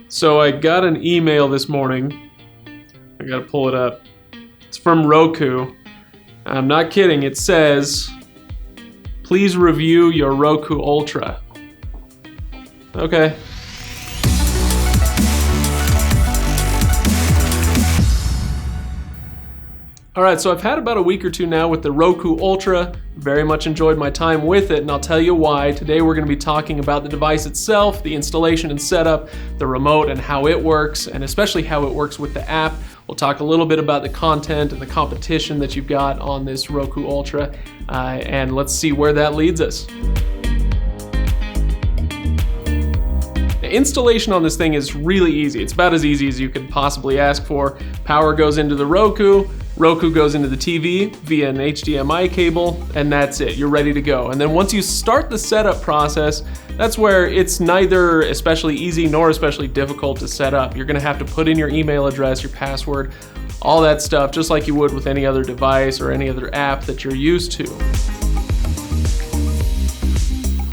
So I got an email this morning. I gotta pull it up. It's from Roku. I'm not kidding. It says, please review your Roku Ultra. Okay. Alright, so I've had about a week or two now with the Roku Ultra. Very much enjoyed my time with it, and I'll tell you why. Today we're going to be talking about the device itself, the installation and setup, the remote and how it works, and especially how it works with the app. We'll talk a little bit about the content and the competition that you've got on this Roku Ultra, and let's see where that leads us. The installation on this thing is really easy. It's about as easy as you could possibly ask for. Power goes into the Roku goes into the TV via an HDMI cable, and that's it. You're ready to go. And then once you start the setup process, that's where it's neither especially easy nor especially difficult to set up. You're gonna have to put in your email address, your password, all that stuff, just like you would with any other device or any other app that you're used to.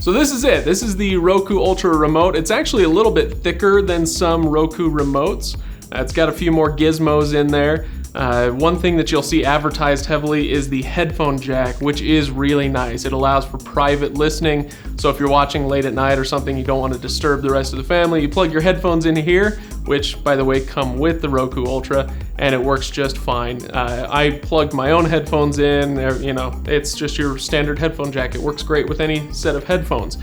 So this is it. This is the Roku Ultra remote. It's actually a little bit thicker than some Roku remotes. It's got a few more gizmos in there. One thing that you'll see advertised heavily is the headphone jack, which is really nice. It allows for private listening. So if you're watching late at night or something, you don't want to disturb the rest of the family, you plug your headphones in here, which by the way come with the Roku Ultra, and it works just fine. I plugged my own headphones in, it's just your standard headphone jack. It works great with any set of headphones.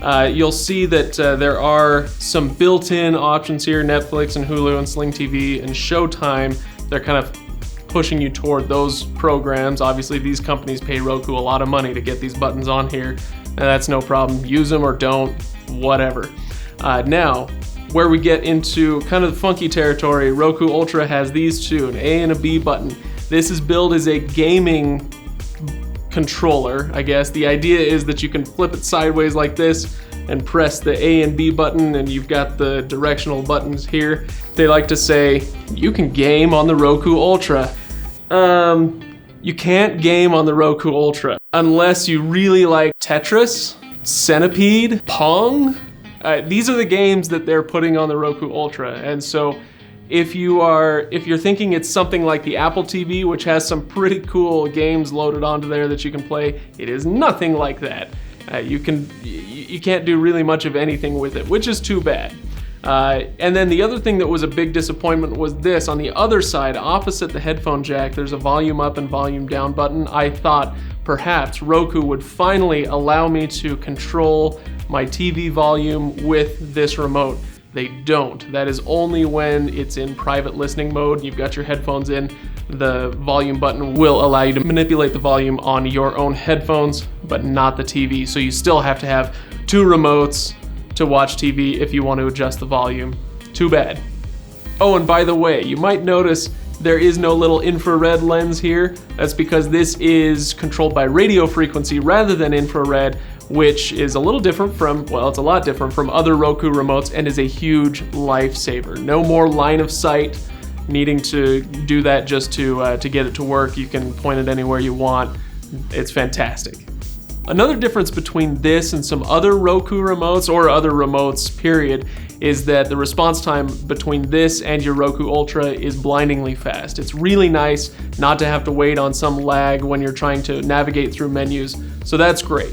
You'll see that there are some built-in options here, Netflix and Hulu and Sling TV and Showtime. They're kind of pushing you toward those programs. Obviously, these companies pay Roku a lot of money to get these buttons on here, and that's no problem. Use them or don't, whatever. Now, where we get into kind of the funky territory, Roku Ultra has these two, an A and a B button. This is billed as a gaming controller, I guess. The idea is that you can flip it sideways like this and press the A and B button, and you've got the directional buttons here. They like to say, you can game on the Roku Ultra. You can't game on the Roku Ultra unless you really like Tetris, Centipede, Pong. These are the games that they're putting on the Roku Ultra, and so if you're thinking it's something like the Apple TV, which has some pretty cool games loaded onto there that you can play, it is nothing like that. You can't do really much of anything with it, which is too bad. And then the other thing that was a big disappointment was this. On the other side, opposite the headphone jack, there's a volume up and volume down button. I thought perhaps Roku would finally allow me to control my TV volume with this remote. They don't. That is only when it's in private listening mode. You've got your headphones in. The volume button will allow you to manipulate the volume on your own headphones, but not the TV. So you still have to have two remotes to watch TV if you want to adjust the volume. Too bad. Oh, and by the way, you might notice there is no little infrared lens here. That's because this is controlled by radio frequency rather than infrared, which is a little different from, well, it's a lot different from other Roku remotes and is a huge lifesaver. No more line of sight, needing to do that just to get it to work. You can point it anywhere you want. It's fantastic. Another difference between this and some other Roku remotes, or other remotes, period, is that the response time between this and your Roku Ultra is blindingly fast. It's really nice not to have to wait on some lag when you're trying to navigate through menus, so that's great.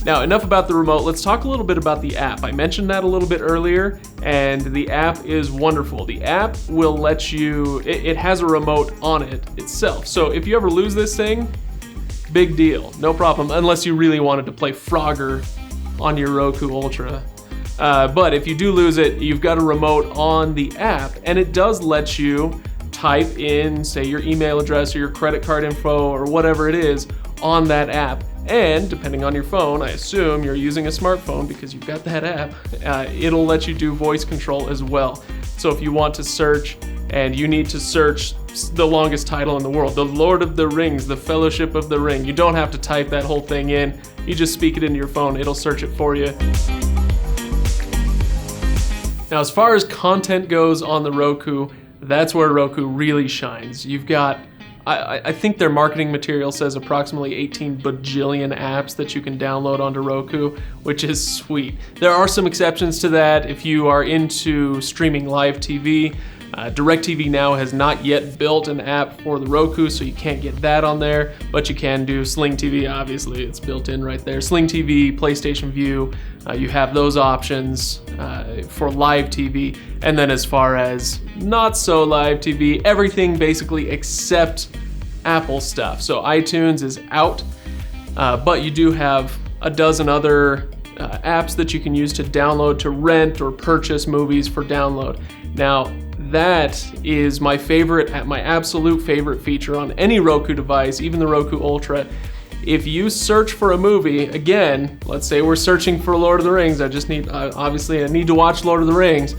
Now, enough about the remote. Let's talk a little bit about the app. I mentioned that a little bit earlier, and the app is wonderful. The app will let you, it has a remote on it itself. So if you ever lose this thing, big deal, no problem, unless you really wanted to play Frogger on your Roku Ultra. But if you do lose it, you've got a remote on the app, and it does let you type in, say, your email address or your credit card info or whatever it is on that app. And depending on your phone, I assume you're using a smartphone because you've got that app, it'll let you do voice control as well. So if you want to search and you need to search the longest title in the world, The Lord of the Rings, The Fellowship of the Ring, you don't have to type that whole thing in. You just speak it into your phone, it'll search it for you. Now, as far as content goes on the Roku, that's where Roku really shines. You've got I think their marketing material says approximately 18 bajillion apps that you can download onto Roku, which is sweet. There are some exceptions to that if you are into streaming live TV. DirecTV Now has not yet built an app for the Roku, so you can't get that on there, but you can do Sling TV, obviously, it's built in right there. Sling TV, PlayStation View, you have those options for live TV. And then as far as not so live TV, everything basically except Apple stuff. So iTunes is out, but you do have a dozen other apps that you can use to download, to rent, or purchase movies for download. Now, that is my favorite, my absolute favorite feature on any Roku device, even the Roku Ultra. If you search for a movie, again, let's say we're searching for Lord of the Rings, obviously I need to watch Lord of the Rings.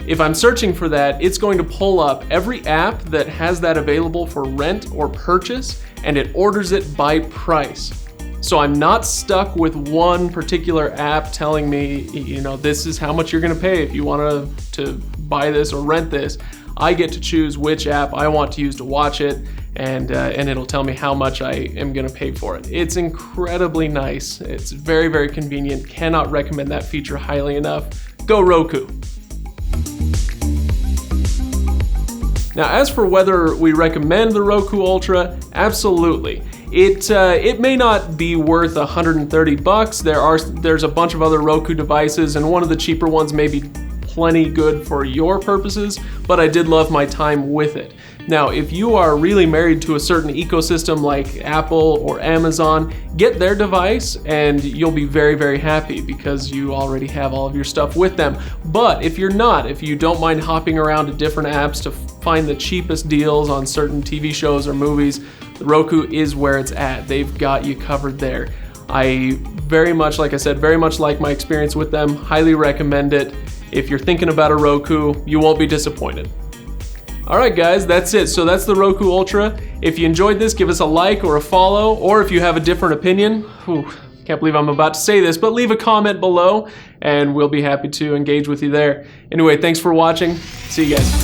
If I'm searching for that, it's going to pull up every app that has that available for rent or purchase, and it orders it by price. So I'm not stuck with one particular app telling me, this is how much you're gonna pay if you want to buy this or rent this. I get to choose which app I want to use to watch it, and it'll tell me how much I am gonna pay for it. It's incredibly nice. It's very, very convenient. Cannot recommend that feature highly enough. Go Roku. Now, as for whether we recommend the Roku Ultra, absolutely. It may not be worth $130. There's a bunch of other Roku devices, and one of the cheaper ones may be plenty good for your purposes, but I did love my time with it. Now, if you are really married to a certain ecosystem like Apple or Amazon, get their device and you'll be very, very happy because you already have all of your stuff with them. But if you're not, if you don't mind hopping around to different apps to find the cheapest deals on certain TV shows or movies, the Roku is where it's at. They've got you covered there. I very much, like I said, very much like my experience with them. Highly recommend it. If you're thinking about a Roku, you won't be disappointed. All right, guys, that's it. So that's the Roku Ultra. If you enjoyed this, give us a like or a follow, or if you have a different opinion, can't believe I'm about to say this, but leave a comment below and we'll be happy to engage with you there. Anyway, thanks for watching. See you guys.